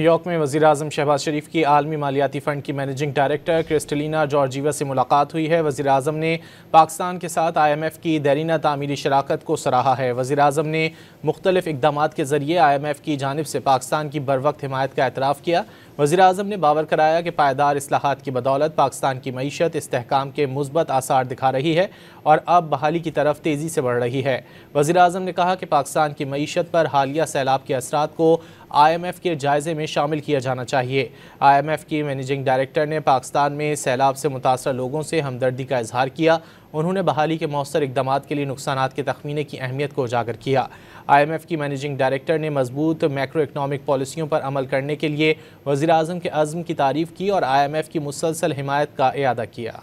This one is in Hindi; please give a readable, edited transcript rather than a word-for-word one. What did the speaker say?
न्यूयॉर्क में वज़ीर-ए-आज़म शहबाज शरीफ की आलमी मालियाती फ़ंड की मैनेजिंग डायरेक्टर क्रिस्टलिना जॉर्जीवा से मुलाकात हुई है। वज़ीर-ए-आज़म ने पाकिस्तान के साथ IMF की देरीना तामीरी शराकत को सराहा है। वज़ीर-ए-आज़म ने मुख्तलिफ इक़दामात के ज़रिए IMF की जानिब से पाकिस्तान की बरवक्त हिमायत का एतराफ़ किया। वज़ीर-ए-आज़म ने बावर कराया कि पायदार इस्लाहात की बदौलत पाकिस्तान की मईशत इस्तेहकाम के मुस्बत आसार दिखा रही है और अब बहाली की तरफ तेज़ी से बढ़ रही है। वज़ीर-ए-आज़म ने कहा कि पाकिस्तान की मईशत पर हालिया सैलाब के असरात को IMF के जायज़े में शामिल किया जाना चाहिए। IMF की मैनेजिंग डायरेक्टर ने पाकिस्तान में सैलाब से मुतासर लोगों से हमदर्दी का इजहार किया। उन्होंने बहाली के मौसर इक़दामात के लिए नुकसानात के तखमीने की अहमियत को उजागर किया। IMF की मैनेजिंग डायरेक्टर ने मजबूत मैक्रो इकनॉमिक पॉलिसियों पर अमल करने के लिए वज़ीर-ए-आज़म के अज़्म की तारीफ़ की और IMF की मुसलसल हिमायत का इयादा किया।